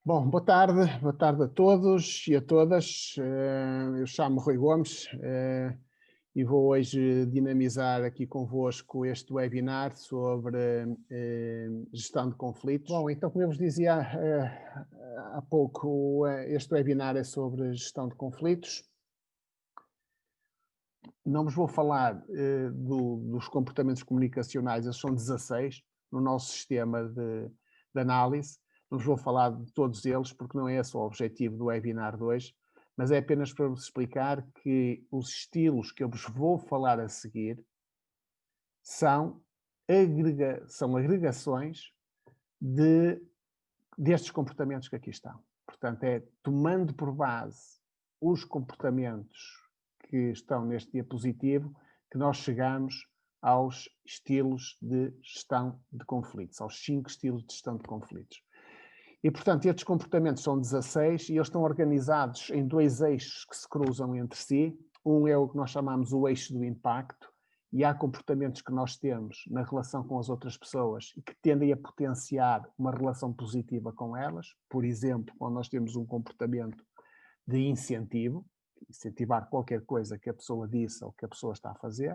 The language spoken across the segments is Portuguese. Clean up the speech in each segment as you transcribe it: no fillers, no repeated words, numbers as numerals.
Bom, boa tarde a todos e a todas. Eu chamo-me Rui Gomes, e vou hoje dinamizar aqui convosco este webinar sobre gestão de conflitos. Bom, então, como eu vos dizia há pouco, este webinar é sobre gestão de conflitos. Não vos vou falar dos comportamentos comunicacionais, eles são 16 no nosso sistema de análise. Não vos vou falar de todos eles, porque não é esse o objetivo do webinar de hoje, mas é apenas para vos explicar que os estilos que eu vos vou falar a seguir são, são agregações destes comportamentos que aqui estão. Portanto, é tomando por base os comportamentos que estão neste diapositivo que nós chegamos aos estilos de gestão de conflitos, aos 5 estilos de gestão de conflitos. E, portanto, estes comportamentos são 16 e eles estão organizados em 2 eixos que se cruzam entre si. Um é o que nós chamamos o eixo do impacto, e há comportamentos que nós temos na relação com as outras pessoas e que tendem a potenciar uma relação positiva com elas. Por exemplo, quando nós temos um comportamento de incentivo, incentivar qualquer coisa que a pessoa disse ou que a pessoa está a fazer.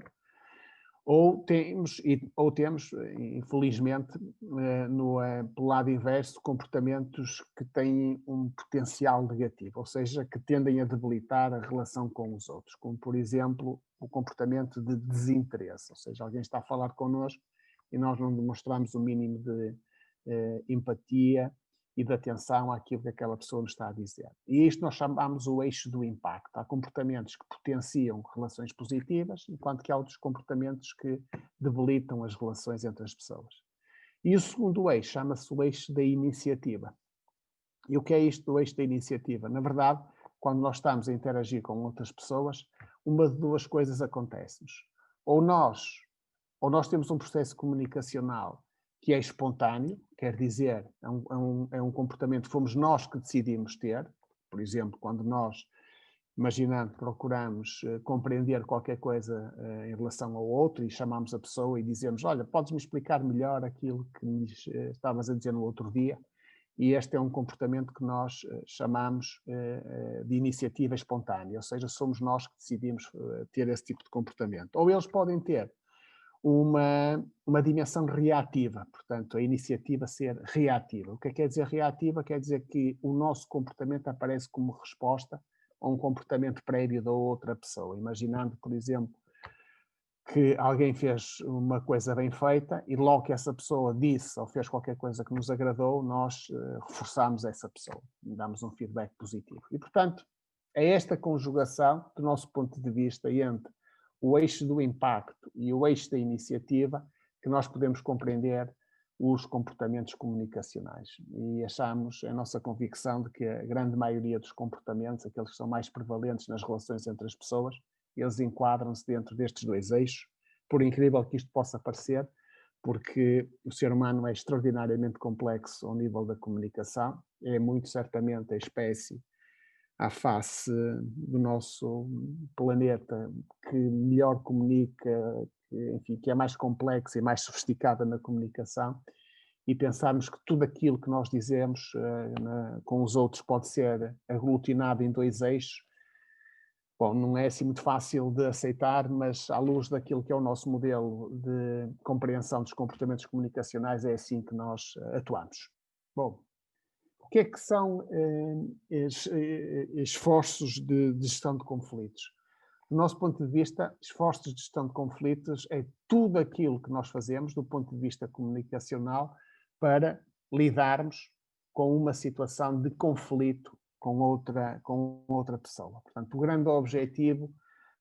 Ou temos, infelizmente, pelo lado inverso, comportamentos que têm um potencial negativo, ou seja, que tendem a debilitar a relação com os outros, como, por exemplo, o comportamento de desinteresse, ou seja, alguém está a falar connosco e nós não demonstramos o mínimo de empatia e de atenção àquilo que aquela pessoa nos está a dizer. E isto nós chamamos o eixo do impacto. Há comportamentos que potenciam relações positivas, enquanto que há outros comportamentos que debilitam as relações entre as pessoas. E o segundo eixo chama-se o eixo da iniciativa. E o que é isto do eixo da iniciativa? Na verdade, quando nós estamos a interagir com outras pessoas, uma de duas coisas acontece-nos. Ou nós temos um processo comunicacional que é espontâneo, quer dizer, é um comportamento que fomos nós que decidimos ter. Por exemplo, quando nós, imaginando, procuramos compreender qualquer coisa em relação ao outro e chamamos a pessoa e dizemos: olha, podes-me explicar melhor aquilo que me estavas a dizer no outro dia? E este é um comportamento que nós chamamos de iniciativa espontânea, ou seja, somos nós que decidimos ter esse tipo de comportamento. Ou eles podem ter uma dimensão reativa, portanto, a iniciativa ser reativa. O que quer dizer reativa? Quer dizer que o nosso comportamento aparece como resposta a um comportamento prévio da outra pessoa. Imaginando, por exemplo, que alguém fez uma coisa bem feita e logo que essa pessoa disse ou fez qualquer coisa que nos agradou, nós reforçamos essa pessoa, damos um feedback positivo. E, portanto, é esta conjugação, do nosso ponto de vista, entre o eixo do impacto e o eixo da iniciativa, que nós podemos compreender os comportamentos comunicacionais. E achamos, é a nossa convicção, de que a grande maioria dos comportamentos, aqueles que são mais prevalentes nas relações entre as pessoas, eles enquadram-se dentro destes 2 eixos, por incrível que isto possa parecer, porque o ser humano é extraordinariamente complexo ao nível da comunicação, é muito certamente a espécie à face do nosso planeta que melhor comunica, enfim, que é mais complexa e mais sofisticada na comunicação, e pensarmos que tudo aquilo que nós dizemos com os outros pode ser aglutinado em 2 eixos. Bom, não é assim muito fácil de aceitar, mas à luz daquilo que é o nosso modelo de compreensão dos comportamentos comunicacionais, é assim que nós atuamos. Bom, o que é que são esforços de gestão de conflitos? Do nosso ponto de vista, esforços de gestão de conflitos é tudo aquilo que nós fazemos do ponto de vista comunicacional para lidarmos com uma situação de conflito com outra pessoa. Portanto, o grande objetivo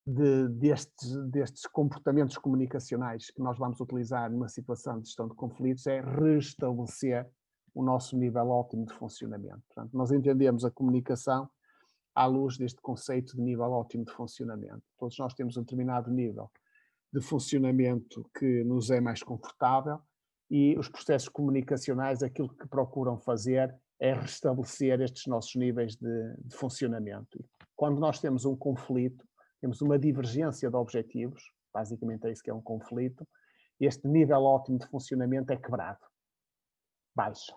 destes comportamentos comunicacionais que nós vamos utilizar numa situação de gestão de conflitos é restabelecer o nosso nível ótimo de funcionamento. Portanto, nós entendemos a comunicação à luz deste conceito de nível ótimo de funcionamento. Todos nós temos um determinado nível de funcionamento que nos é mais confortável, e os processos comunicacionais, aquilo que procuram fazer é restabelecer estes nossos níveis de funcionamento. Quando nós temos um conflito, temos uma divergência de objetivos, basicamente é isso que é um conflito, este nível ótimo de funcionamento é quebrado, baixa.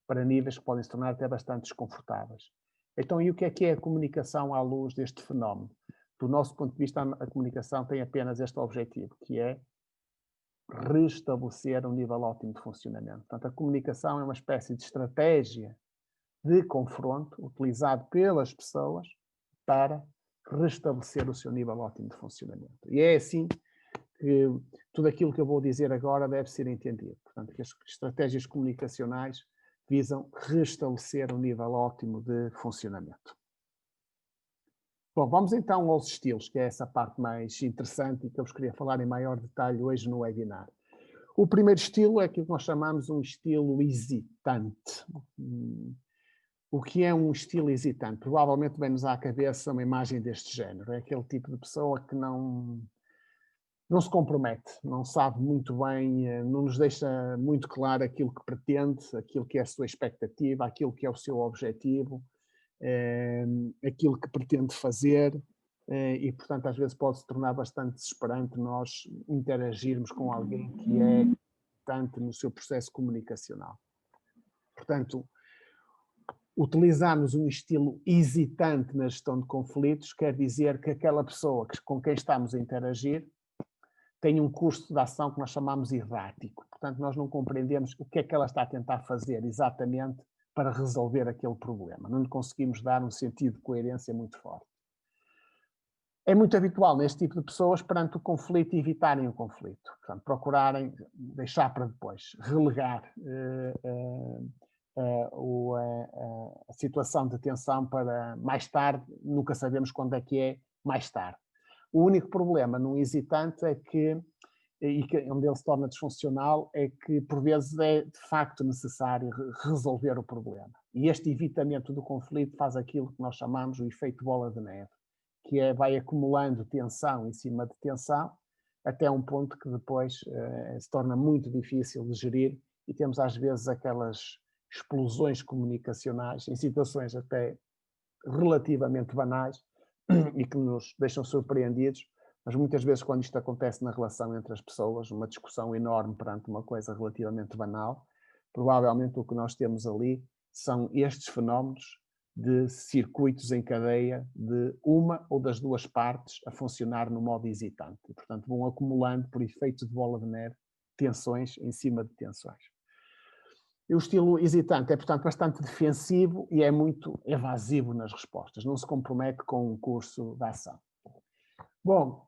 para níveis que podem se tornar até bastante desconfortáveis. Então, e o que é a comunicação à luz deste fenómeno? Do nosso ponto de vista, a comunicação tem apenas este objetivo, que é restabelecer um nível ótimo de funcionamento. Portanto, a comunicação é uma espécie de estratégia de confronto utilizado pelas pessoas para restabelecer o seu nível ótimo de funcionamento. E é assim que tudo aquilo que eu vou dizer agora deve ser entendido. Portanto, que as estratégias comunicacionais visam restabelecer um nível ótimo de funcionamento. Bom, vamos então aos estilos, que é essa parte mais interessante e que eu vos queria falar em maior detalhe hoje no webinar. O primeiro estilo é aquilo que nós chamamos um estilo hesitante. O que é um estilo hesitante? Provavelmente vem-nos à cabeça uma imagem deste género. É aquele tipo de pessoa que não se compromete, não sabe muito bem, não nos deixa muito claro aquilo que pretende, aquilo que é a sua expectativa, aquilo que é o seu objetivo, aquilo que pretende fazer, e, portanto, às vezes pode se tornar bastante desesperante nós interagirmos com alguém que é tanto no seu processo comunicacional. Portanto, utilizarmos um estilo hesitante na gestão de conflitos quer dizer que aquela pessoa com quem estamos a interagir tem um curso de ação que nós chamamos errático. Portanto, nós não compreendemos o que é que ela está a tentar fazer exatamente para resolver aquele problema. Não lhe conseguimos dar um sentido de coerência muito forte. É muito habitual neste tipo de pessoas, perante o conflito, evitarem o conflito. Portanto, procurarem deixar para depois, relegar a situação de tensão para mais tarde, nunca sabemos quando é que é mais tarde. O único problema num hesitante é que, onde ele se torna disfuncional, é que por vezes é de facto necessário resolver o problema. E este evitamento do conflito faz aquilo que nós chamamos o efeito bola de neve, que vai acumulando tensão em cima de tensão, até um ponto que depois se torna muito difícil de gerir e temos às vezes aquelas explosões comunicacionais em situações até relativamente banais e que nos deixam surpreendidos, mas muitas vezes quando isto acontece na relação entre as pessoas, uma discussão enorme perante uma coisa relativamente banal, provavelmente o que nós temos ali são estes fenómenos de circuitos em cadeia de uma ou das duas partes a funcionar no modo hesitante. E, portanto, vão acumulando, por efeito de bola de neve, tensões em cima de tensões. E o estilo hesitante é, portanto, bastante defensivo e é muito evasivo nas respostas, não se compromete com um curso de ação. Bom,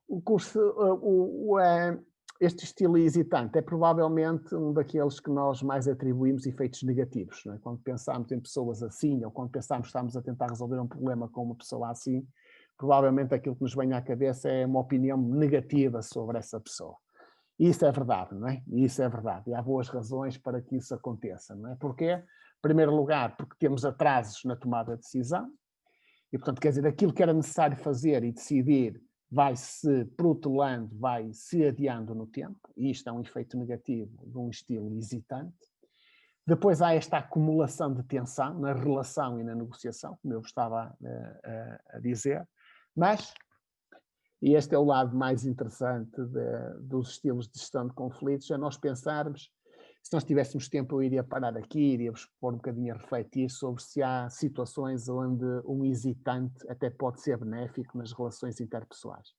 este estilo hesitante é provavelmente um daqueles que nós mais atribuímos efeitos negativos. Não é? Quando pensamos em pessoas assim, ou quando pensamos que estamos a tentar resolver um problema com uma pessoa assim, provavelmente aquilo que nos vem à cabeça é uma opinião negativa sobre essa pessoa. E isso é verdade, não é? E isso é verdade. E há boas razões para que isso aconteça, não é? Porquê? Em primeiro lugar, porque temos atrasos na tomada de decisão. E, portanto, quer dizer, aquilo que era necessário fazer e decidir vai-se protelando, vai-se adiando no tempo. E isto é um efeito negativo de um estilo hesitante. Depois há esta acumulação de tensão na relação e na negociação, como eu estava a dizer. Mas... e este é o lado mais interessante dos estilos de gestão de conflitos, é nós pensarmos, se nós tivéssemos tempo eu iria parar aqui, iria-vos pôr um bocadinho a refletir sobre se há situações onde um hesitante até pode ser benéfico nas relações interpessoais.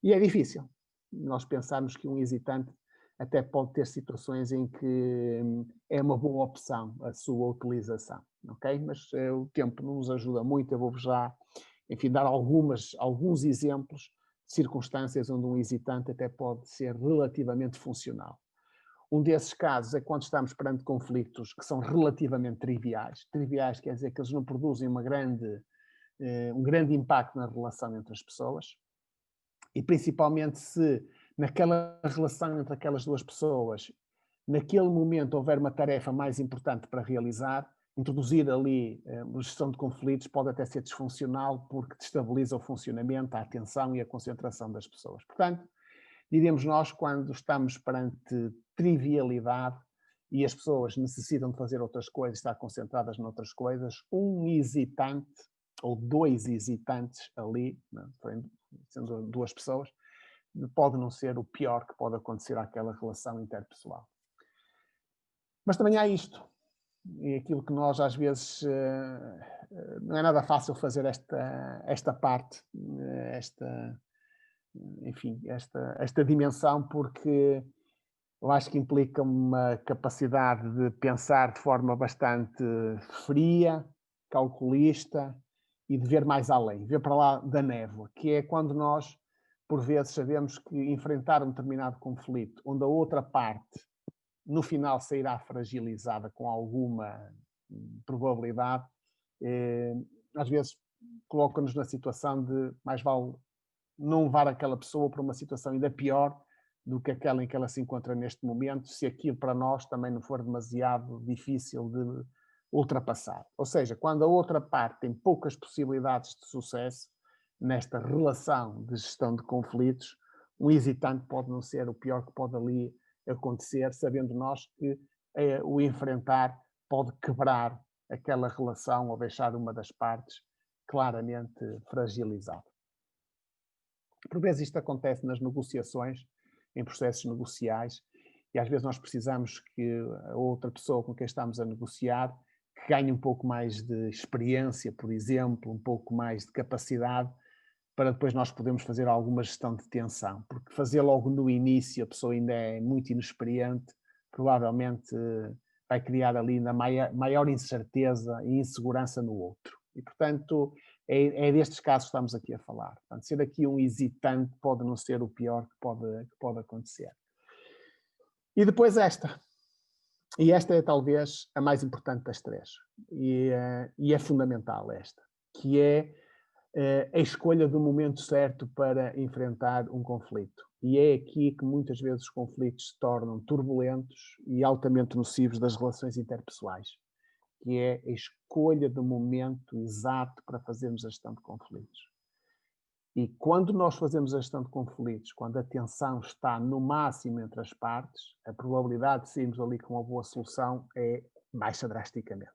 E é difícil nós pensarmos que um hesitante até pode ter situações em que é uma boa opção a sua utilização, ok? Mas o tempo não nos ajuda muito, eu vou-vos já, enfim, dar alguns exemplos, circunstâncias onde um hesitante até pode ser relativamente funcional. Um desses casos é quando estamos perante conflitos que são relativamente triviais. Triviais quer dizer que eles não produzem um grande impacto na relação entre as pessoas. E principalmente se naquela relação entre aquelas duas pessoas, naquele momento houver uma tarefa mais importante para realizar, introduzir ali a gestão de conflitos pode até ser disfuncional porque destabiliza o funcionamento, a atenção e a concentração das pessoas. Portanto, diríamos nós, quando estamos perante trivialidade e as pessoas necessitam de fazer outras coisas, estar concentradas noutras coisas, um hesitante ou dois hesitantes ali, sendo duas pessoas, pode não ser o pior que pode acontecer àquela relação interpessoal. Mas também há isto. e aquilo que nós às vezes não é nada fácil fazer esta parte, esta, enfim, esta dimensão, porque eu acho que implica uma capacidade de pensar de forma bastante fria, calculista e de ver mais além, ver para lá da névoa, que é quando nós, por vezes, sabemos que enfrentar um determinado conflito, onde a outra parte, no final, sairá fragilizada com alguma probabilidade, às vezes coloca-nos na situação de mais vale não levar aquela pessoa para uma situação ainda pior do que aquela em que ela se encontra neste momento, se aquilo para nós também não for demasiado difícil de ultrapassar. Ou seja, quando a outra parte tem poucas possibilidades de sucesso nesta relação de gestão de conflitos, um hesitante pode não ser o pior que pode ali acontecer, sabendo nós que o enfrentar pode quebrar aquela relação ou deixar uma das partes claramente fragilizada. Por vezes isto acontece nas negociações, em processos negociais, e às vezes nós precisamos que a outra pessoa com quem estamos a negociar que ganhe um pouco mais de experiência, por exemplo, um pouco mais de capacidade, para depois nós podermos fazer alguma gestão de tensão. Porque fazer logo no início, a pessoa ainda é muito inexperiente, provavelmente vai criar ali ainda maior incerteza e insegurança no outro. E, portanto, é destes casos que estamos aqui a falar. Portanto, ser aqui um hesitante pode não ser o pior que pode acontecer. E depois esta. E esta é talvez a mais importante das três. E é fundamental esta. Que é a escolha do momento certo para enfrentar um conflito. E é aqui que muitas vezes os conflitos se tornam turbulentos e altamente nocivos das relações interpessoais, que é a escolha do momento exato para fazermos a gestão de conflitos. E quando nós fazemos a gestão de conflitos, quando a tensão está no máximo entre as partes, a probabilidade de sairmos ali com uma boa solução baixa drasticamente.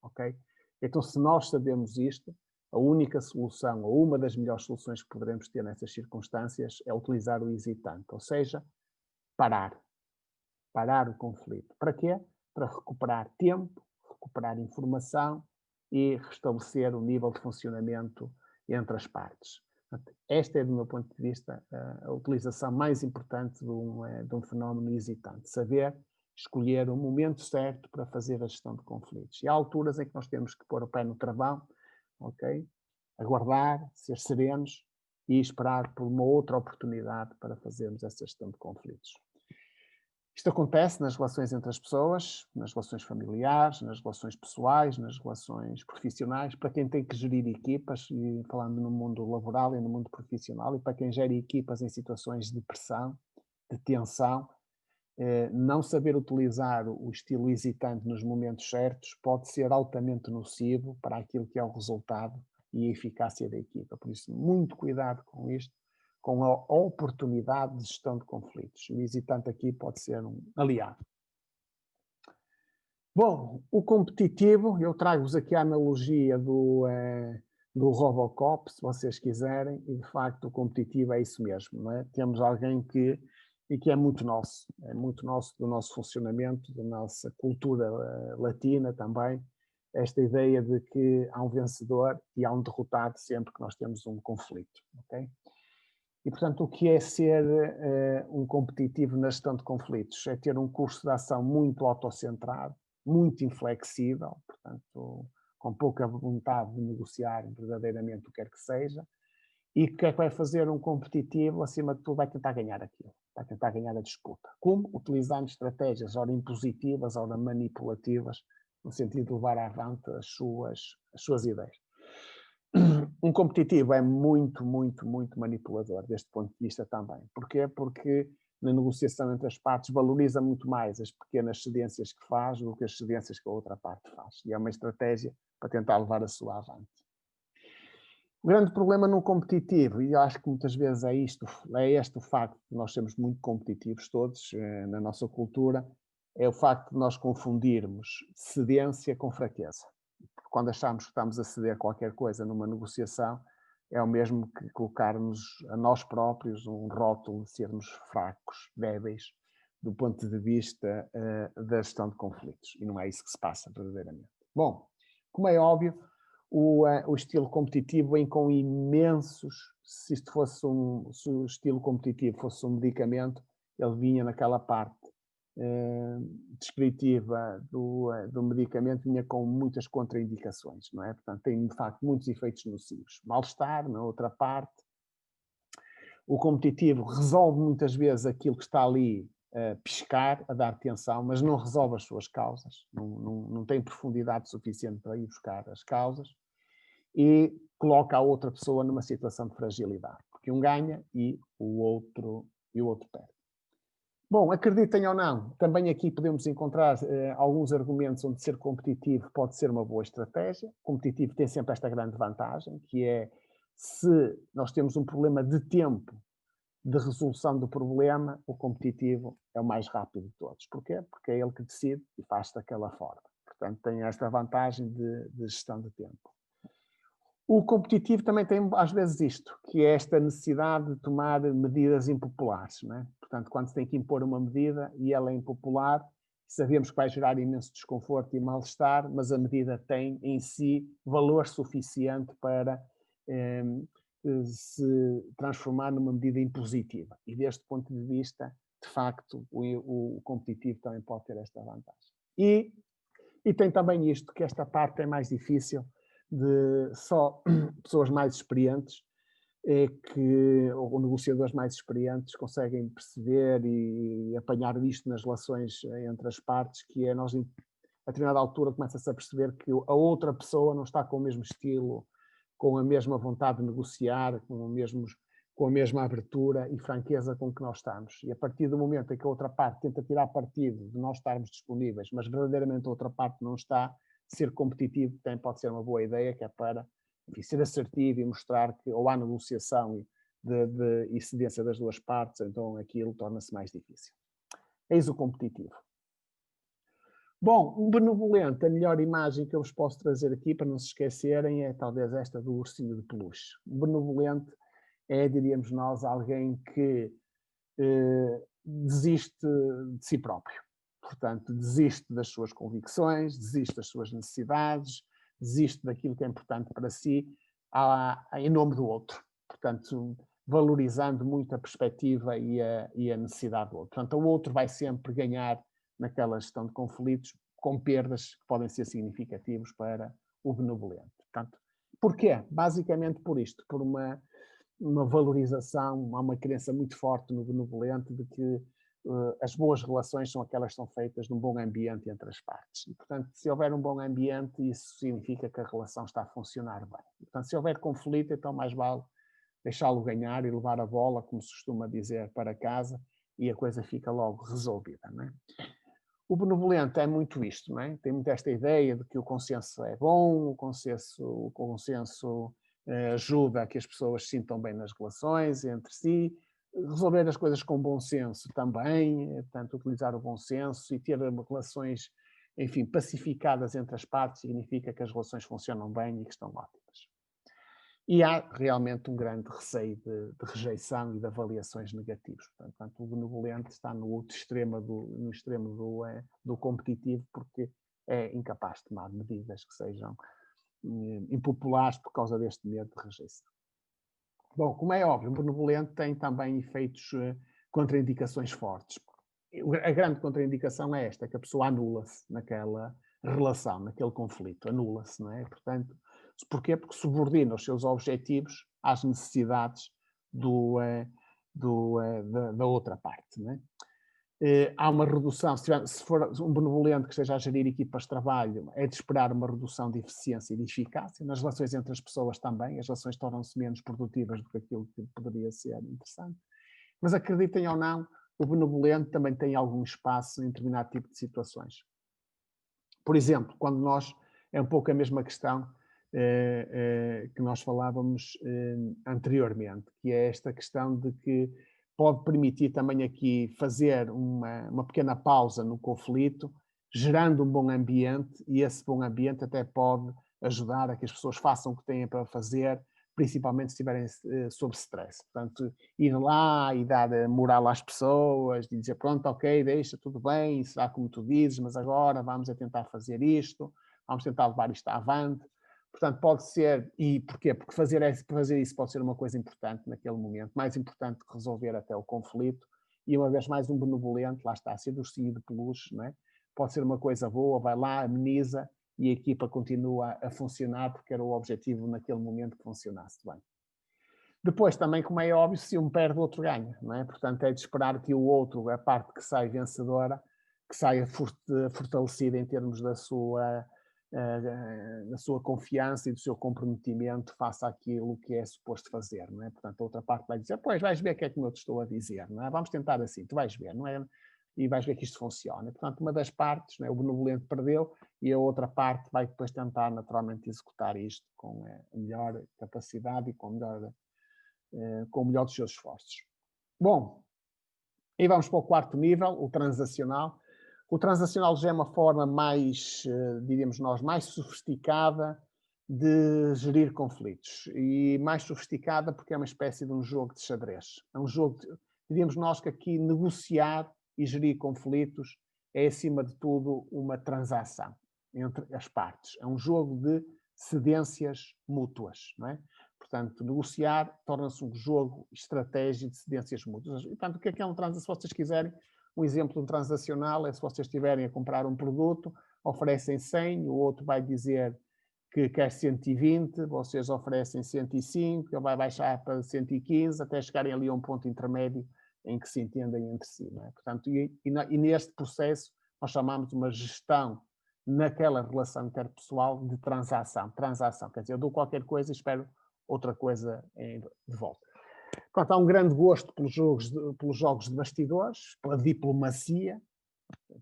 Ok? Então, se nós sabemos isto, a única solução, ou uma das melhores soluções que poderemos ter nessas circunstâncias é utilizar o hesitante, ou seja, parar. Parar o conflito. Para quê? Para recuperar tempo, recuperar informação e restabelecer o nível de funcionamento entre as partes. Esta é, do meu ponto de vista, a utilização mais importante de um fenómeno hesitante. Saber escolher o momento certo para fazer a gestão de conflitos. E há alturas em que nós temos que pôr o pé no travão, ok? Aguardar, ser serenos e esperar por uma outra oportunidade para fazermos essa gestão de conflitos. Isto acontece nas relações entre as pessoas, nas relações familiares, nas relações pessoais, nas relações profissionais, para quem tem que gerir equipas, e falando no mundo laboral e no mundo profissional, e para quem gere equipas em situações de pressão, de tensão, não saber utilizar o estilo hesitante nos momentos certos pode ser altamente nocivo para aquilo que é o resultado e a eficácia da equipa. Por isso, muito cuidado com isto, com a oportunidade de gestão de conflitos. O hesitante aqui pode ser um aliado. Bom, o competitivo, eu trago-vos aqui a analogia do Robocop, se vocês quiserem, e de facto o competitivo é isso mesmo, não é? Temos alguém que é muito nosso do nosso funcionamento, da nossa cultura latina também, esta ideia de que há um vencedor e há um derrotado sempre que nós temos um conflito, ok? E, portanto, o que é ser um competitivo na gestão de conflitos? É ter um curso de ação muito autocentrado, muito inflexível, portanto, com pouca vontade de negociar verdadeiramente o que quer que seja, e o que é que vai fazer um competitivo? Acima de tudo, vai tentar ganhar aquilo, vai tentar ganhar a disputa. Como? Utilizando estratégias, ora impositivas, ora manipulativas, no sentido de levar avante as suas ideias. Um competitivo é muito, muito, muito manipulador deste ponto de vista também. Porquê? Porque na negociação entre as partes valoriza muito mais as pequenas cedências que faz do que as cedências que a outra parte faz. E é uma estratégia para tentar levar a sua avante. O grande problema no competitivo, e eu acho que muitas vezes é este o facto de nós sermos muito competitivos todos na nossa cultura, é o facto de nós confundirmos cedência com fraqueza. Quando achamos que estamos a ceder qualquer coisa numa negociação, é o mesmo que colocarmos a nós próprios um rótulo de sermos fracos, débeis, do ponto de vista da gestão de conflitos. E não é isso que se passa verdadeiramente. Bom, como é óbvio, o estilo competitivo vem com imensos... Se o estilo competitivo fosse um medicamento, ele vinha naquela parte descritiva do medicamento, vinha com muitas contraindicações, não é? Portanto, tem de facto muitos efeitos nocivos. Mal-estar, na outra parte. O competitivo resolve muitas vezes aquilo que está ali a piscar, a dar tensão, mas não resolve as suas causas, não tem profundidade suficiente para ir buscar as causas e coloca a outra pessoa numa situação de fragilidade, porque um ganha e o outro perde. Bom, acreditem ou não, também aqui podemos encontrar alguns argumentos onde ser competitivo pode ser uma boa estratégia. O competitivo tem sempre esta grande vantagem, que é se nós temos um problema de tempo de resolução do problema, o competitivo é o mais rápido de todos. Porquê? Porque é ele que decide e faz daquela forma. Portanto, tem esta vantagem de gestão de tempo. O competitivo também tem, às vezes, isto, que é esta necessidade de tomar medidas impopulares, não é? Portanto, quando se tem que impor uma medida e ela é impopular, sabemos que vai gerar imenso desconforto e mal-estar, mas a medida tem em si valor suficiente para se transformar numa medida impositiva. E deste ponto de vista, de facto, o competitivo também pode ter esta vantagem. E tem também isto, que esta parte é mais difícil, de só pessoas mais experientes ou negociadores mais experientes conseguem perceber e apanhar isto nas relações entre as partes, que é nós, a determinada altura, começa-se a perceber que a outra pessoa não está com o mesmo estilo, com a mesma vontade de negociar, com a mesma abertura e franqueza com que nós estamos. E a partir do momento em que a outra parte tenta tirar partido de nós estarmos disponíveis, mas verdadeiramente a outra parte não está, ser competitivo também pode ser uma boa ideia, que é para, enfim, ser assertivo e mostrar que ou há negociação e cedência das duas partes, então aquilo torna-se mais difícil. Eis o competitivo. Bom, um benevolente, a melhor imagem que eu vos posso trazer aqui, para não se esquecerem, é talvez esta do ursinho de peluche. Um benevolente é, diríamos nós, alguém que desiste de si próprio. Portanto, desiste das suas convicções, desiste das suas necessidades, desiste daquilo que é importante para si em nome do outro. Portanto, valorizando muito a perspectiva e a necessidade do outro. Portanto, o outro vai sempre ganhar naquela gestão de conflitos com perdas que podem ser significativos para o benevolente. Portanto, porquê? Basicamente por isto, por uma valorização, há uma crença muito forte no benevolente de que as boas relações são aquelas que são feitas num bom ambiente entre as partes. E, portanto, se houver um bom ambiente, isso significa que a relação está a funcionar bem. E, portanto, se houver conflito, então mais vale deixá-lo ganhar e levar a bola, como se costuma dizer, para casa e a coisa fica logo resolvida, não é? O benevolente é muito isto, não é? Tem muito esta ideia de que o consenso é bom, o consenso ajuda a que as pessoas se sintam bem nas relações entre si, resolver as coisas com bom senso também, portanto, utilizar o bom senso e ter relações, enfim, pacificadas entre as partes significa que as relações funcionam bem e que estão ótimas. E há realmente um grande receio de rejeição e de avaliações negativas. Portanto, o benevolente está no outro extremo do competitivo, porque é incapaz de tomar medidas que sejam impopulares por causa deste medo de rejeição. Bom, como é óbvio, o benevolente tem também efeitos, contraindicações fortes. A grande contraindicação é esta, que a pessoa anula-se naquela relação, naquele conflito, anula-se, não é? Portanto, porquê? Porque subordina os seus objetivos às necessidades da outra parte, não é? Há uma redução, se for um benevolente que esteja a gerir equipas de trabalho, é de esperar uma redução de eficiência e de eficácia. Nas relações entre as pessoas também, as relações tornam-se menos produtivas do que aquilo que poderia ser interessante. Mas acreditem ou não, o benevolente também tem algum espaço em determinado tipo de situações. Por exemplo, quando nós, é um pouco a mesma questão que nós falávamos anteriormente, que é esta questão de que pode permitir também aqui fazer uma pequena pausa no conflito, gerando um bom ambiente, e esse bom ambiente até pode ajudar a que as pessoas façam o que têm para fazer principalmente se estiverem sob stress. Portanto, ir lá e dar moral às pessoas, e dizer, pronto, ok, deixa, tudo bem, será como tu dizes, mas agora vamos a tentar fazer isto, vamos tentar levar isto avante. Portanto, pode ser, e porquê? Porque fazer isso pode ser uma coisa importante naquele momento, mais importante que resolver até o conflito, e uma vez mais um benevolente, lá está, ser ursinho de peluche, não é? Pode ser uma coisa boa, vai lá, ameniza, e a equipa continua a funcionar, porque era o objetivo naquele momento que funcionasse bem. Depois, também, como é óbvio, se um perde, o outro ganha, não é? Portanto, é de esperar que o outro, a parte que sai vencedora, que saia fortalecida em termos da sua confiança e do seu comprometimento face àquilo que é suposto fazer, não é? Portanto, a outra parte vai dizer, pois, vais ver o que é que eu te estou a dizer, não é? Vamos tentar assim, tu vais ver, não é? E vais ver que isto funciona. Portanto, uma das partes, não é? O benevolente perdeu, e a outra parte vai depois tentar naturalmente executar isto com a melhor capacidade e com o melhor dos seus esforços. Bom, e vamos para o quarto nível, o transacional. O transacional já é uma forma mais, diríamos nós, mais sofisticada de gerir conflitos. E mais sofisticada porque é uma espécie de um jogo de xadrez. É um jogo, diríamos nós que aqui negociar e gerir conflitos é, acima de tudo, uma transação entre as partes. É um jogo de cedências mútuas, não é? Portanto, negociar torna-se um jogo estratégico de cedências mútuas. E, portanto, o que é um transacional? Se vocês quiserem, um exemplo de um transacional é se vocês estiverem a comprar um produto, oferecem 100, o outro vai dizer que quer 120, vocês oferecem 105, ele vai baixar para 115, até chegarem ali a um ponto intermédio em que se entendem entre si. Não é? Portanto, e neste processo nós chamamos de uma gestão naquela relação interpessoal de transação. Transação, quer dizer, eu dou qualquer coisa e espero outra coisa de volta. Portanto, há um grande gosto pelos jogos de bastidores, pela diplomacia,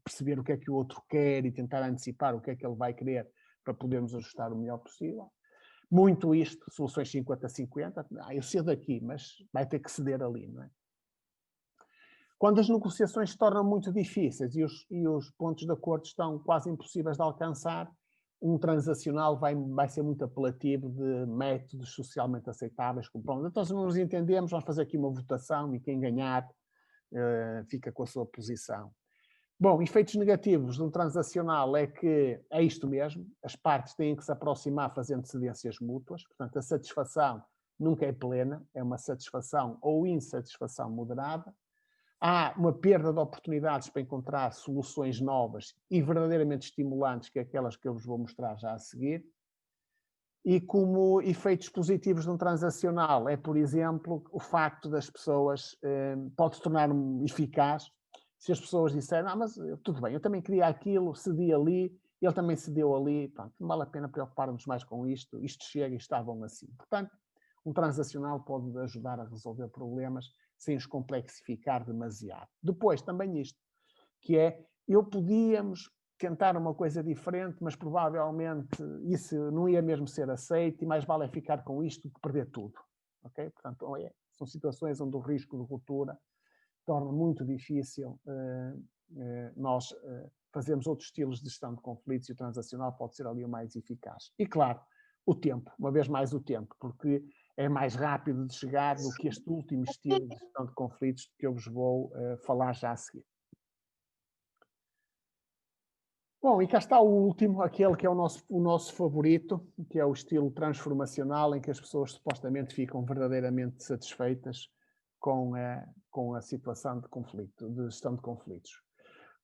perceber o que é que o outro quer e tentar antecipar o que é que ele vai querer para podermos ajustar o melhor possível. Muito isto, soluções 50-50. Eu cedo aqui, mas vai ter que ceder ali, não é? Quando as negociações se tornam muito difíceis e os pontos de acordo estão quase impossíveis de alcançar, um transacional vai ser muito apelativo de métodos socialmente aceitáveis. Então, se não nos entendemos, vamos fazer aqui uma votação e quem ganhar fica com a sua posição. Bom, efeitos negativos de um transacional é que é isto mesmo, as partes têm que se aproximar fazendo cedências mútuas, portanto, a satisfação nunca é plena, é uma satisfação ou insatisfação moderada. Há uma perda de oportunidades para encontrar soluções novas e verdadeiramente estimulantes, que é aquelas que eu vos vou mostrar já a seguir. E como efeitos positivos de um transacional é, por exemplo, o facto das pessoas pode se tornar eficaz se as pessoas disserem, mas tudo bem, eu também queria aquilo, cedi ali, ele também cedeu ali, pronto, não vale a pena preocupar-nos mais com isto chega e está bom assim. Portanto, um transacional pode ajudar a resolver problemas sem os complexificar demasiado. Depois, também isto, que é, podíamos tentar uma coisa diferente, mas provavelmente isso não ia mesmo ser aceito e mais vale é ficar com isto do que perder tudo. Okay? Portanto, são situações onde o risco de ruptura torna muito difícil nós fazermos outros estilos de gestão de conflitos e o transacional pode ser ali o mais eficaz. E claro, o tempo, uma vez mais o tempo, porque é mais rápido de chegar do que este último estilo de gestão de conflitos que eu vos vou falar já a seguir. Bom, e cá está o último, aquele que é o nosso favorito, que é o estilo transformacional, em que as pessoas supostamente ficam verdadeiramente satisfeitas com a situação de conflito, de gestão de conflitos.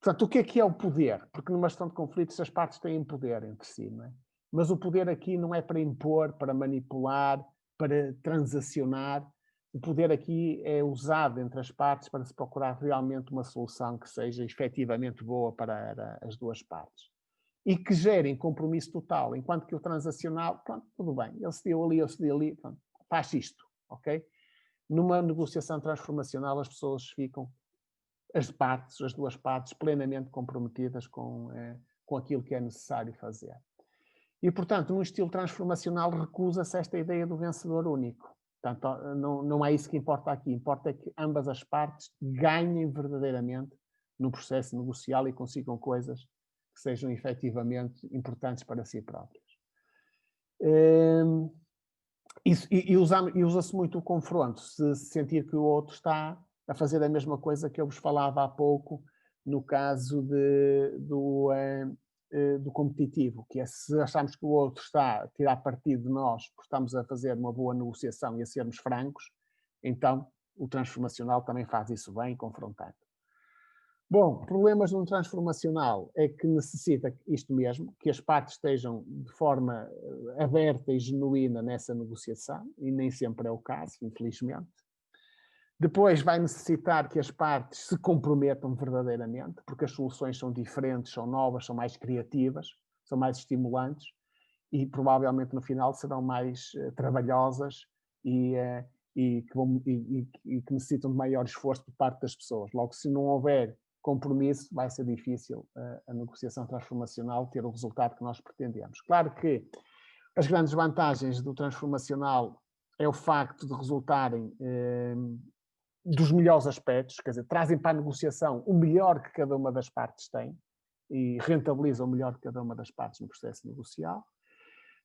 Portanto, o que é o poder? Porque numa gestão de conflitos as partes têm poder entre si, não é? Mas o poder aqui não é para impor, para manipular, para transacionar. O poder aqui é usado entre as partes para se procurar realmente uma solução que seja efetivamente boa para as duas partes. E que gerem compromisso total, enquanto que o transacional, pronto, tudo bem, ele cedeu ali, eu cedi ali, pronto, faz isto, ok? Numa negociação transformacional as pessoas ficam, as duas partes, plenamente comprometidas com aquilo que é necessário fazer. E, portanto, num estilo transformacional recusa-se esta ideia do vencedor único. Portanto, não é isso que importa aqui. Importa é que ambas as partes ganhem verdadeiramente no processo negocial e consigam coisas que sejam efetivamente importantes para si próprias. E usa-se muito o confronto, se sentir que o outro está a fazer a mesma coisa que eu vos falava há pouco, no caso do competitivo, que é se acharmos que o outro está a tirar partido de nós porque estamos a fazer uma boa negociação e a sermos francos, então o transformacional também faz isso bem, confrontando. Bom, problemas num transformacional é que necessita isto mesmo, que as partes estejam de forma aberta e genuína nessa negociação, e nem sempre é o caso, infelizmente. Depois vai necessitar que as partes se comprometam verdadeiramente, porque as soluções são diferentes, são novas, são mais criativas, são mais estimulantes e provavelmente no final serão mais trabalhosas e que necessitam de maior esforço por parte das pessoas. Logo, se não houver compromisso, vai ser difícil a negociação transformacional ter o resultado que nós pretendemos. Claro que as grandes vantagens do transformacional é o facto de resultarem dos melhores aspectos, quer dizer, trazem para a negociação o melhor que cada uma das partes tem e rentabilizam o melhor que cada uma das partes no processo negocial.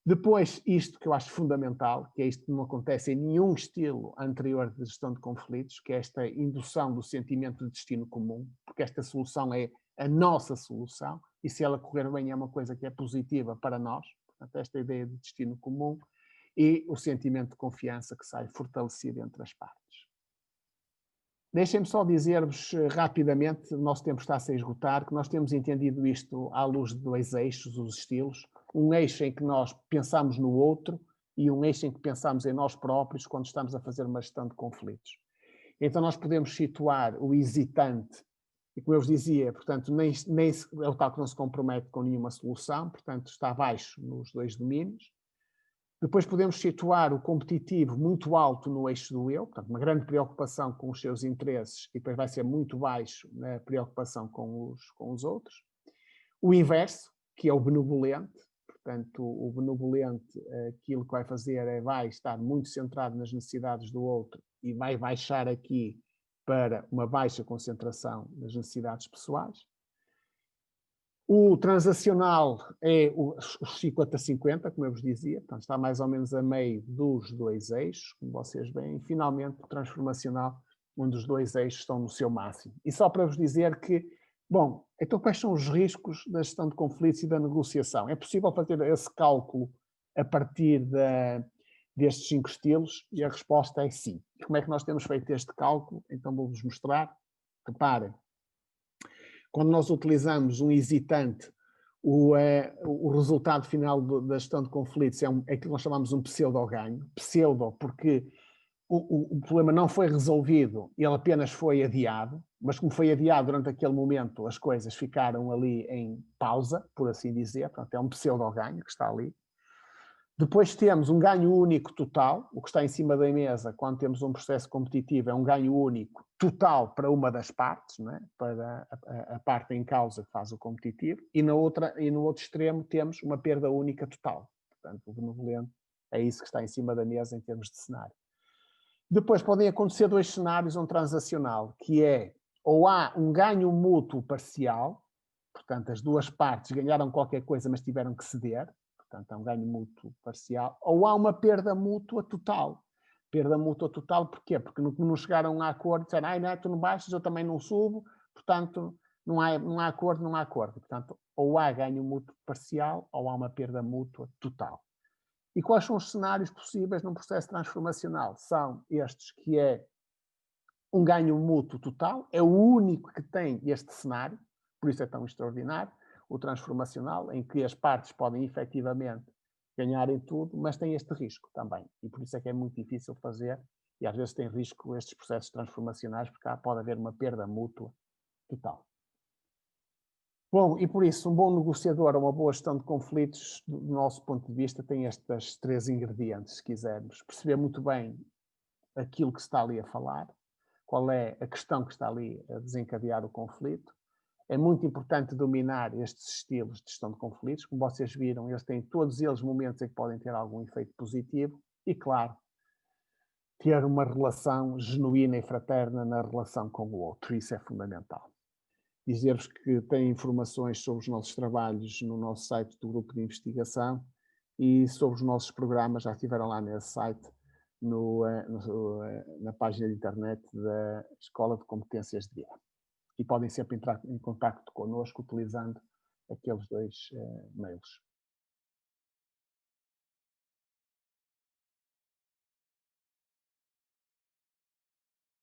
Depois, isto que eu acho fundamental, que é isto que não acontece em nenhum estilo anterior de gestão de conflitos, que é esta indução do sentimento de destino comum, porque esta solução é a nossa solução, e se ela correr bem é uma coisa que é positiva para nós, portanto, esta ideia de destino comum, e o sentimento de confiança que sai fortalecido entre as partes. Deixem-me só dizer-vos rapidamente, o nosso tempo está-se a esgotar, que nós temos entendido isto à luz de dois eixos, os estilos. Um eixo em que nós pensamos no outro e um eixo em que pensamos em nós próprios quando estamos a fazer uma gestão de conflitos. Então nós podemos situar o hesitante, e como eu vos dizia, portanto, nem é o tal que não se compromete com nenhuma solução, portanto está abaixo nos dois domínios. Depois podemos situar o competitivo muito alto no eixo do eu, portanto, uma grande preocupação com os seus interesses e depois vai ser muito baixo na preocupação com os outros. O inverso, que é o benevolente, portanto, o benevolente, aquilo que vai fazer vai estar muito centrado nas necessidades do outro e vai baixar aqui para uma baixa concentração nas necessidades pessoais. O transacional é os 50-50, como eu vos dizia, portanto está mais ou menos a meio dos dois eixos, como vocês veem. E, finalmente, o transformacional, onde os dois eixos estão no seu máximo. E só para vos dizer que, bom, então quais são os riscos da gestão de conflitos e da negociação? É possível fazer esse cálculo a partir destes 5 estilos? E a resposta é sim. E como é que nós temos feito este cálculo? Então vou-vos mostrar. Reparem. Quando nós utilizamos um hesitante, o resultado final da gestão de conflitos é aquilo que nós chamamos um pseudo-ganho. Pseudo, porque o problema não foi resolvido, ele apenas foi adiado, mas como foi adiado durante aquele momento, as coisas ficaram ali em pausa, por assim dizer, portanto é um pseudo-ganho que está ali. Depois temos um ganho único total, o que está em cima da mesa quando temos um processo competitivo é um ganho único total para uma das partes, não é? Para a parte em causa que faz o competitivo, e no outro extremo temos uma perda única total. Portanto, o benevolente é isso que está em cima da mesa em termos de cenário. Depois podem acontecer dois cenários, um transacional, que é ou há um ganho mútuo parcial, portanto as duas partes ganharam qualquer coisa mas tiveram que ceder, portanto é um ganho mútuo parcial, ou há uma perda mútua total. Perda mútua total porquê? Porque não chegaram a acordo, disseram, não, tu não baixas, eu também não subo, portanto não há acordo, não há acordo. Portanto, ou há ganho mútuo parcial ou há uma perda mútua total. E quais são os cenários possíveis num processo transformacional? São estes que é um ganho mútuo total, é o único que tem este cenário, por isso é tão extraordinário, o transformacional, em que as partes podem efetivamente ganhar em tudo, mas tem este risco também. E por isso é que é muito difícil fazer, e às vezes tem risco estes processos transformacionais, porque pode haver uma perda mútua total. Bom, e por isso, um bom negociador, uma boa gestão de conflitos, do nosso ponto de vista, tem estes 3 ingredientes, se quisermos. Perceber muito bem aquilo que se está ali a falar, qual é a questão que está ali a desencadear o conflito. É muito importante dominar estes estilos de gestão de conflitos. Como vocês viram, eles têm todos eles momentos em que podem ter algum efeito positivo. E, claro, ter uma relação genuína e fraterna na relação com o outro. Isso é fundamental. Dizer-vos que têm informações sobre os nossos trabalhos no nosso site do grupo de investigação e sobre os nossos programas, já estiveram lá nesse site, na página de internet da Escola de Competências de Vida. E podem sempre entrar em contacto connosco utilizando aqueles dois mails.